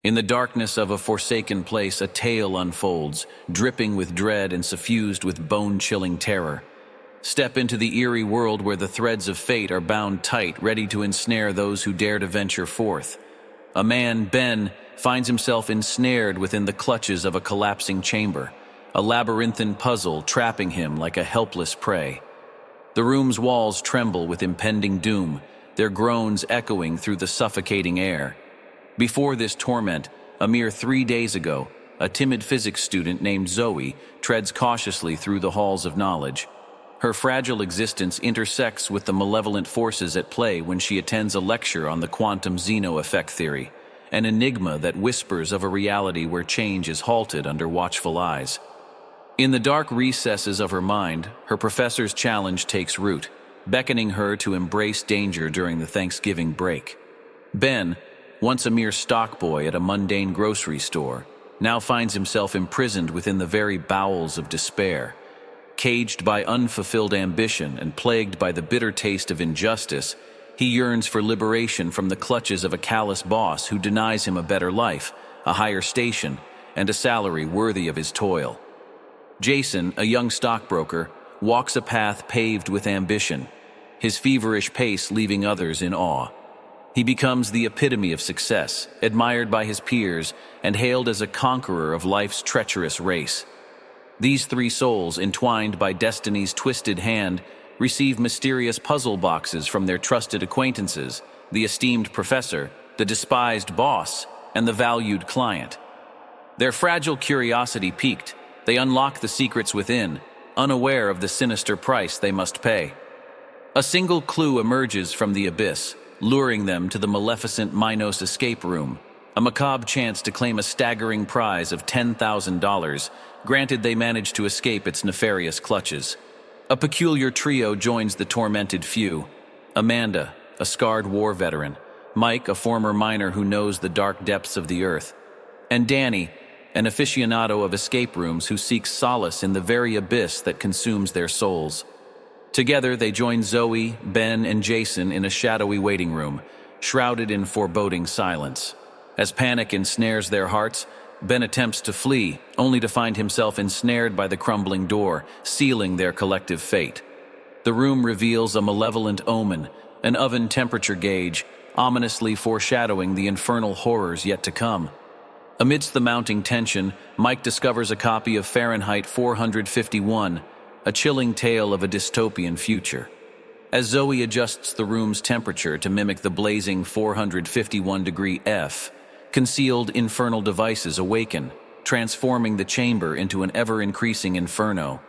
In the darkness of a forsaken place, a tale unfolds, dripping with dread and suffused with bone-chilling terror. Step into the eerie world where the threads of fate are bound tight, ready to ensnare those who dare to venture forth. A man, Ben, finds himself ensnared within the clutches of a collapsing chamber, a labyrinthine puzzle trapping him like a helpless prey. The room's walls tremble with impending doom, their groans echoing through the suffocating air. Before this torment, a mere 3 days ago, a timid physics student named Zoe treads cautiously through the halls of knowledge. Her fragile existence intersects with the malevolent forces at play when she attends a lecture on the quantum Zeno effect theory, an enigma that whispers of a reality where change is halted under watchful eyes. In the dark recesses of her mind, her professor's challenge takes root, beckoning her to embrace danger during the Thanksgiving break. Ben, once a mere stock boy at a mundane grocery store, now finds himself imprisoned within the very bowels of despair. Caged by unfulfilled ambition and plagued by the bitter taste of injustice, he yearns for liberation from the clutches of a callous boss who denies him a better life, a higher station, and a salary worthy of his toil. Jason, a young stockbroker, walks a path paved with ambition, his feverish pace leaving others in awe. He becomes the epitome of success, admired by his peers and hailed as a conqueror of life's treacherous race. These three souls, entwined by destiny's twisted hand, receive mysterious puzzle boxes from their trusted acquaintances, the esteemed professor, the despised boss, and the valued client. Their fragile curiosity piqued, they unlock the secrets within, unaware of the sinister price they must pay. A single clue emerges from the abyss, luring them to the maleficent Minos escape room, a macabre chance to claim a staggering prize of $10,000, granted they manage to escape its nefarious clutches. A peculiar trio joins the tormented few: Amanda, a scarred war veteran; Mike, a former miner who knows the dark depths of the earth; and Danny, an aficionado of escape rooms who seeks solace in the very abyss that consumes their souls. Together they join Zoe, Ben, and Jason in a shadowy waiting room, shrouded in foreboding silence. As panic ensnares their hearts, Ben attempts to flee, only to find himself ensnared by the crumbling door, sealing their collective fate. The room reveals a malevolent omen, an oven temperature gauge, ominously foreshadowing the infernal horrors yet to come. Amidst the mounting tension, Mike discovers a copy of Fahrenheit 451, a chilling tale of a dystopian future. As Zoe adjusts the room's temperature to mimic the blazing 451-degree F, concealed infernal devices awaken, transforming the chamber into an ever-increasing inferno.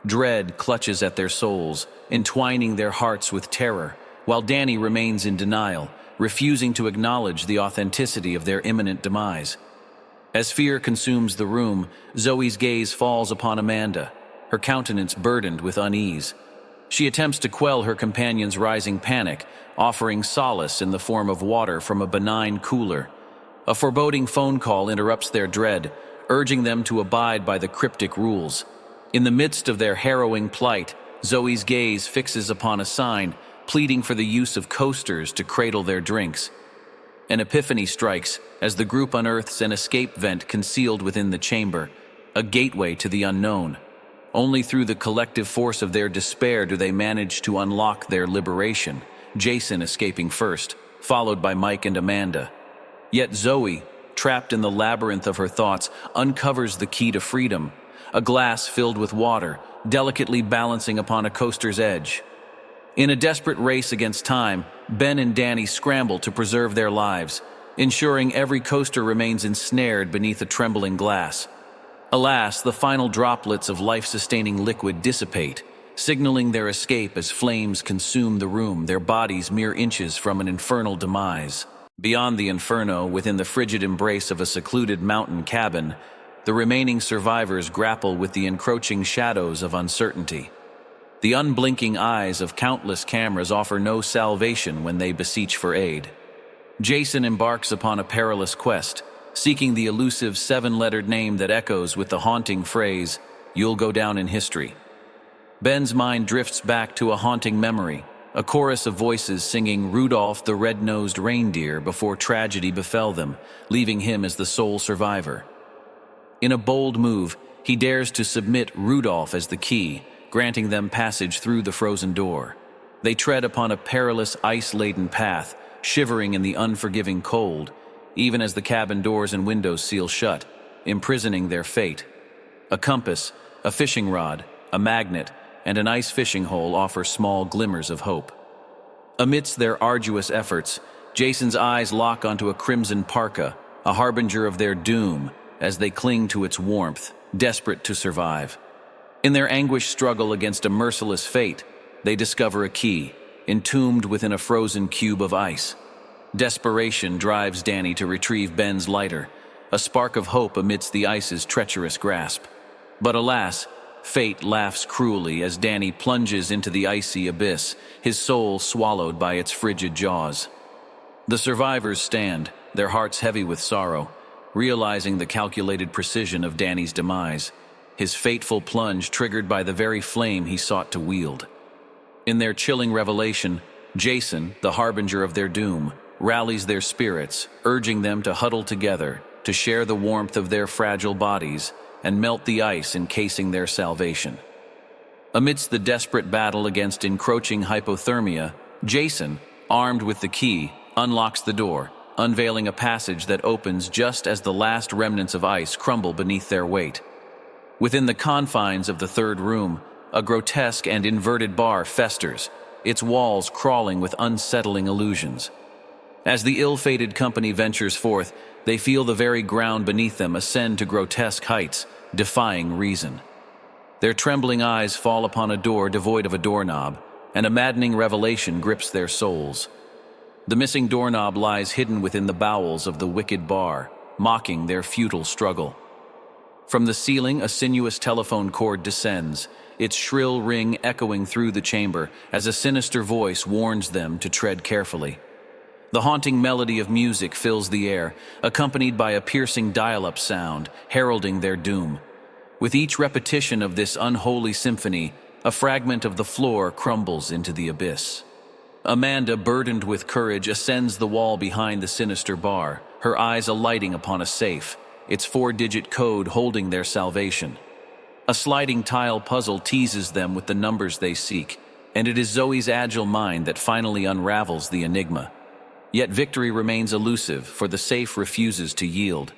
Dread clutches at their souls, entwining their hearts with terror, while Danny remains in denial, refusing to acknowledge the authenticity of their imminent demise. As fear consumes the room, Zoe's gaze falls upon Amanda, her countenance burdened with unease. She attempts to quell her companion's rising panic, offering solace in the form of water from a benign cooler. A foreboding phone call interrupts their dread, urging them to abide by the cryptic rules. In the midst of their harrowing plight, Zoe's gaze fixes upon a sign, pleading for the use of coasters to cradle their drinks. An epiphany strikes as the group unearths an escape vent concealed within the chamber, a gateway to the unknown. Only through the collective force of their despair do they manage to unlock their liberation, Jason escaping first, followed by Mike and Amanda. Yet Zoe, trapped in the labyrinth of her thoughts, uncovers the key to freedom, a glass filled with water, delicately balancing upon a coaster's edge. In a desperate race against time, Ben and Danny scramble to preserve their lives, ensuring every coaster remains ensnared beneath a trembling glass. Alas, the final droplets of life-sustaining liquid dissipate, signaling their escape as flames consume the room, their bodies mere inches from an infernal demise. Beyond the inferno, within the frigid embrace of a secluded mountain cabin, the remaining survivors grapple with the encroaching shadows of uncertainty. The unblinking eyes of countless cameras offer no salvation when they beseech for aid. Jason embarks upon a perilous quest, seeking the elusive 7-lettered name that echoes with the haunting phrase, "You'll go down in history." Ben's mind drifts back to a haunting memory, a chorus of voices singing Rudolph the Red-Nosed Reindeer before tragedy befell them, leaving him as the sole survivor. In a bold move, he dares to submit Rudolph as the key, granting them passage through the frozen door. They tread upon a perilous, ice-laden path, shivering in the unforgiving cold, even as the cabin doors and windows seal shut, imprisoning their fate. A compass, a fishing rod, a magnet, and an ice fishing hole offer small glimmers of hope. Amidst their arduous efforts, Jason's eyes lock onto a crimson parka, a harbinger of their doom, as they cling to its warmth, desperate to survive. In their anguished struggle against a merciless fate, they discover a key, entombed within a frozen cube of ice. Desperation drives Danny to retrieve Ben's lighter, a spark of hope amidst the ice's treacherous grasp. But alas, fate laughs cruelly as Danny plunges into the icy abyss, his soul swallowed by its frigid jaws. The survivors stand, their hearts heavy with sorrow, realizing the calculated precision of Danny's demise, his fateful plunge triggered by the very flame he sought to wield. In their chilling revelation, Jason, the harbinger of their doom, rallies their spirits, urging them to huddle together, to share the warmth of their fragile bodies, and melt the ice encasing their salvation. Amidst the desperate battle against encroaching hypothermia, Jason, armed with the key, unlocks the door, unveiling a passage that opens just as the last remnants of ice crumble beneath their weight. Within the confines of the third room, a grotesque and inverted bar festers, its walls crawling with unsettling illusions. As the ill-fated company ventures forth, they feel the very ground beneath them ascend to grotesque heights, defying reason. Their trembling eyes fall upon a door devoid of a doorknob, and a maddening revelation grips their souls. The missing doorknob lies hidden within the bowels of the wicked bar, mocking their futile struggle. From the ceiling, a sinuous telephone cord descends, its shrill ring echoing through the chamber as a sinister voice warns them to tread carefully. The haunting melody of music fills the air, accompanied by a piercing dial-up sound, heralding their doom. With each repetition of this unholy symphony, a fragment of the floor crumbles into the abyss. Amanda, burdened with courage, ascends the wall behind the sinister bar, her eyes alighting upon a safe, its 4-digit code holding their salvation. A sliding tile puzzle teases them with the numbers they seek, and it is Zoe's agile mind that finally unravels the enigma. Yet victory remains elusive, for the safe refuses to yield.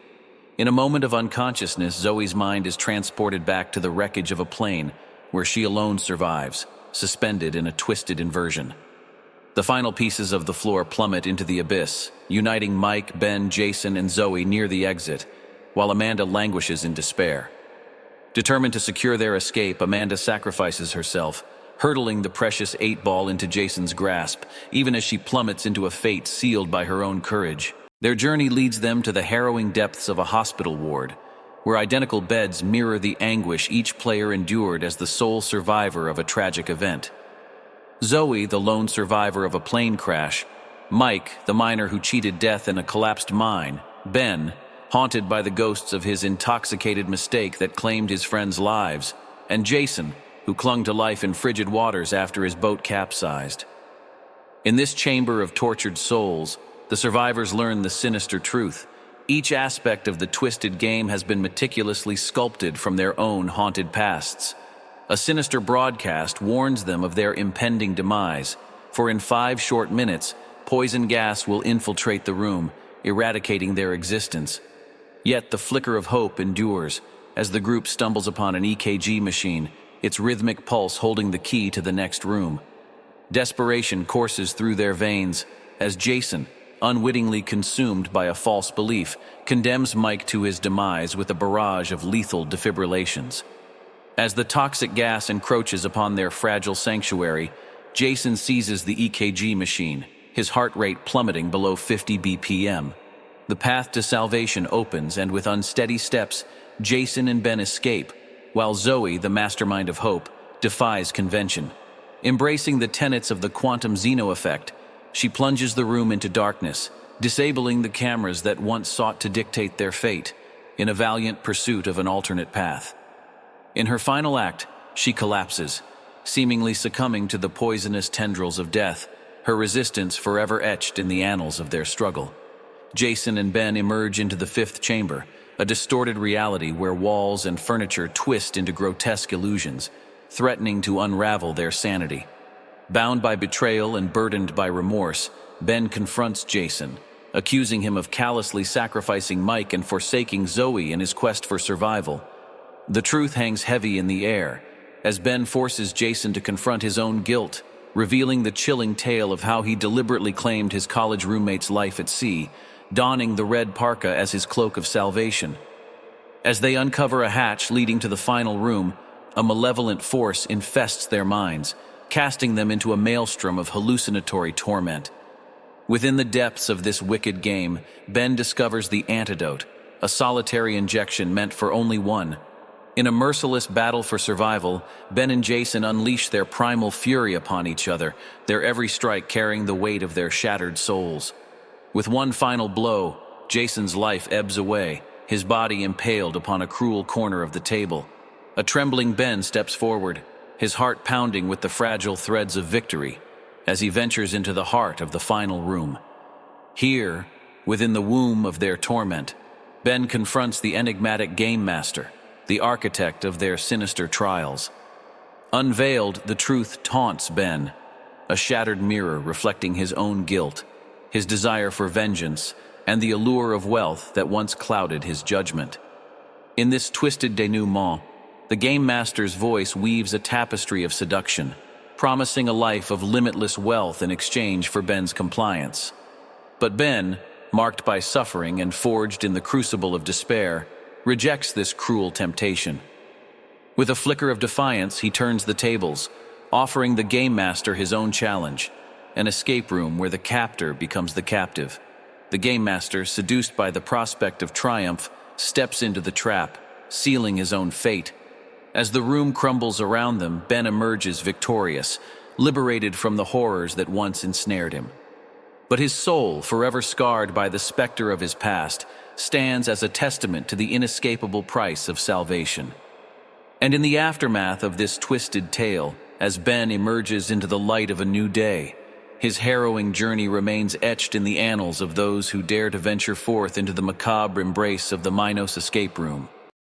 In a moment of unconsciousness, Zoe's mind is transported back to the wreckage of a plane, where she alone survives, suspended in a twisted inversion. The final pieces of the floor plummet into the abyss, uniting Mike, Ben, Jason, and Zoe near the exit, while Amanda languishes in despair. Determined to secure their escape, Amanda sacrifices herself, hurtling the precious 8-ball into Jason's grasp, even as she plummets into a fate sealed by her own courage. Their journey leads them to the harrowing depths of a hospital ward, where identical beds mirror the anguish each player endured as the sole survivor of a tragic event. Zoe, the lone survivor of a plane crash; Mike, the miner who cheated death in a collapsed mine; Ben, haunted by the ghosts of his intoxicated mistake that claimed his friends' lives; and Jason, who clung to life in frigid waters after his boat capsized. In this chamber of tortured souls, the survivors learn the sinister truth. Each aspect of the twisted game has been meticulously sculpted from their own haunted pasts. A sinister broadcast warns them of their impending demise, for in 5 short minutes, poison gas will infiltrate the room, eradicating their existence. Yet the flicker of hope endures, as the group stumbles upon an EKG machine, its rhythmic pulse holding the key to the next room. Desperation courses through their veins as Jason, unwittingly consumed by a false belief, condemns Mike to his demise with a barrage of lethal defibrillations. As the toxic gas encroaches upon their fragile sanctuary, Jason seizes the EKG machine, his heart rate plummeting below 50 BPM. The path to salvation opens, and with unsteady steps, Jason and Ben escape, while Zoe, the mastermind of hope, defies convention. Embracing the tenets of the quantum Zeno effect, she plunges the room into darkness, disabling the cameras that once sought to dictate their fate, in a valiant pursuit of an alternate path. In her final act, she collapses, seemingly succumbing to the poisonous tendrils of death, her resistance forever etched in the annals of their struggle. Jason and Ben emerge into the fifth chamber, a distorted reality where walls and furniture twist into grotesque illusions, threatening to unravel their sanity. Bound by betrayal and burdened by remorse, Ben confronts Jason, accusing him of callously sacrificing Mike and forsaking Zoe in his quest for survival. The truth hangs heavy in the air, as Ben forces Jason to confront his own guilt, revealing the chilling tale of how he deliberately claimed his college roommate's life at sea, donning the red parka as his cloak of salvation. As they uncover a hatch leading to the final room, a malevolent force infests their minds, casting them into a maelstrom of hallucinatory torment. Within the depths of this wicked game, Ben discovers the antidote, a solitary injection meant for only one. In a merciless battle for survival, Ben and Jason unleash their primal fury upon each other, their every strike carrying the weight of their shattered souls. With one final blow, Jason's life ebbs away, his body impaled upon a cruel corner of the table. A trembling Ben steps forward, his heart pounding with the fragile threads of victory, as he ventures into the heart of the final room. Here, within the womb of their torment, Ben confronts the enigmatic game master, the architect of their sinister trials. Unveiled, the truth taunts Ben, a shattered mirror reflecting his own guilt, his desire for vengeance, and the allure of wealth that once clouded his judgment. In this twisted denouement, the Game Master's voice weaves a tapestry of seduction, promising a life of limitless wealth in exchange for Ben's compliance. But Ben, marked by suffering and forged in the crucible of despair, rejects this cruel temptation. With a flicker of defiance, he turns the tables, offering the Game Master his own challenge, an escape room where the captor becomes the captive. The Game Master, seduced by the prospect of triumph, steps into the trap, sealing his own fate. As the room crumbles around them, Ben emerges victorious, liberated from the horrors that once ensnared him. But his soul, forever scarred by the specter of his past, stands as a testament to the inescapable price of salvation. And in the aftermath of this twisted tale, as Ben emerges into the light of a new day, his harrowing journey remains etched in the annals of those who dare to venture forth into the macabre embrace of the Minos escape room.